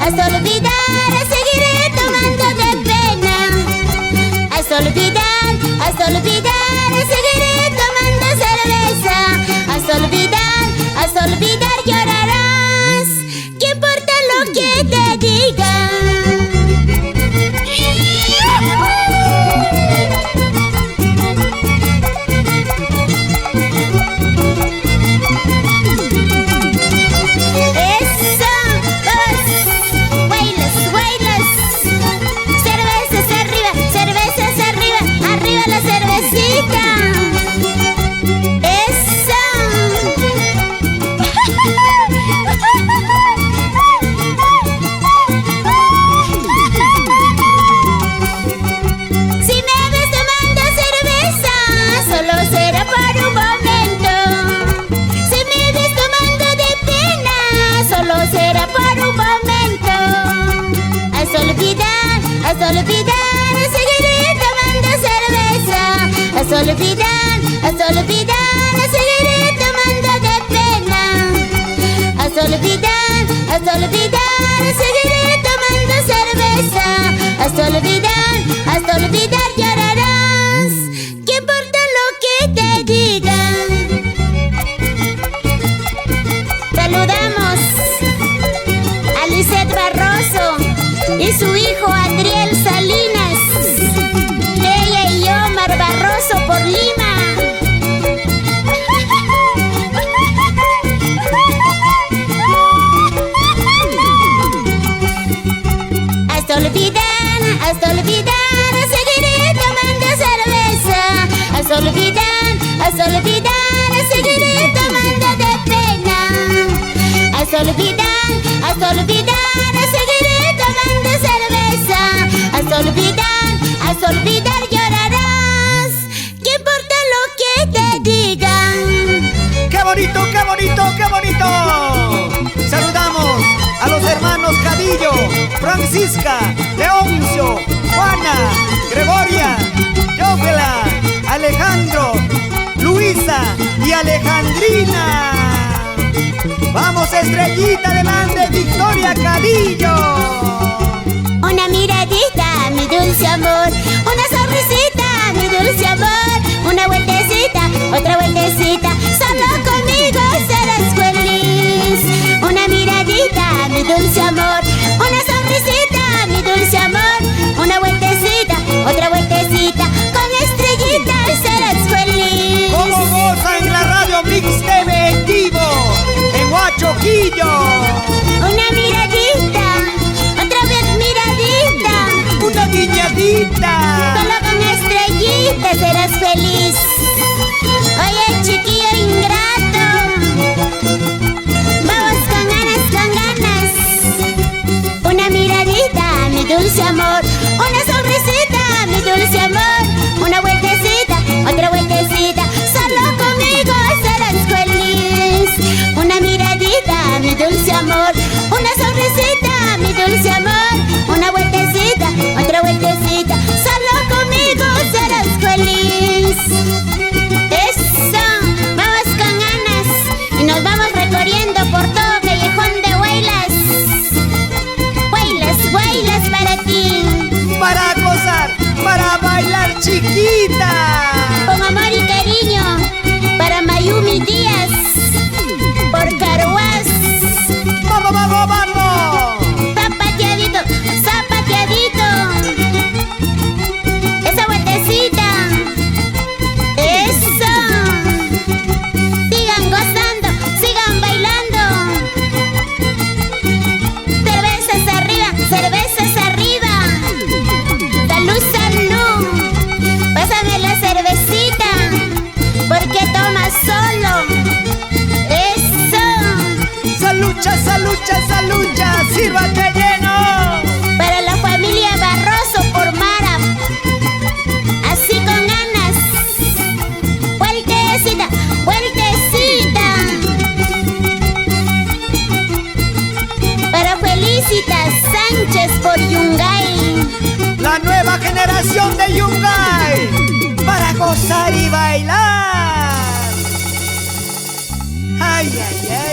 hasta olvidar, seguiré tomando de pena. Hasta olvidar, seguiré tomando cerveza. Hasta olvidar llorarás. ¿Qué importa lo que te digan? Hasta olvidar, seguiré tomando cerveza. Hasta olvidar, seguiré tomando de pena. Hasta olvidar, seguiré tomando cerveza. Hasta olvidar llorarás. ¿Qué importa lo que te digan? Saludamos a Lisette Barroso y su hijo Adriel Salinas, Leia y Omar Barroso por Lima. Hasta olvidar, seguiré tomando cerveza. Hasta olvidar, seguiré tomando de pena. Hasta olvidar, seguiré tomando cerveza. Hasta olvidar llorarás. ¿Qué importa lo que te digan? ¡Qué bonito, qué bonito, qué bonito! Saludamos a los hermanos Cadillo, Francisca, Leoncio, Juana, Gregoria, Yófela, Alejandro, Luisa y Alejandrina. ¡Vamos, Estrellita, adelante, Victoria Cadillo! Una miradita, mi dulce amor. Una sonrisita, mi dulce amor. Una vueltecita, otra vueltecita. Solo conmigo serás feliz. Una miradita, mi dulce amor. Una sonrisita, mi dulce amor. Una vueltecita, otra vueltecita. Con Estrellita serás feliz. ¿Cómo goza en la radio Mix TV en vivo? En Huachoquillo. Una miradita, otra vez miradita. Una guiñadita. Solo con Estrellita serás feliz. Oye, chiquillo ingrato, vamos con ganas. Una miradita, mi dulce amor. Una sonrisita, mi dulce amor. Una vueltecita, otra vueltecita. Solo conmigo serás feliz. Una miradita, mi dulce amor. Una sonrisita, mi dulce amor. Una vueltecita, otra vueltecita. Solo conmigo serás feliz. Eso, vamos con ganas y nos vamos recorriendo por todo Callejón de Huaylas. Huaylas para ti. Para gozar, para bailar, chiquita. Con amor y cariño para Mayumi Díaz por Caruás. ¡Vamos, vamos, vamos! Zapateadito, zapateadito. Esa vueltecita. Eso. Sigan gozando, sigan bailando. Cervezas arriba, cervezas arriba. Salud, salud. Pásame la cervecita, porque tomas solo. Eso. Salucha, salucha, salucha, sírvate lleno. Para la familia Barroso por Mara. Así con ganas. Vueltecita, vueltecita. Para Felicitas Sánchez por Yungay. La nueva generación de Yungay. Para gozar y bailar. Ay, ay, ay.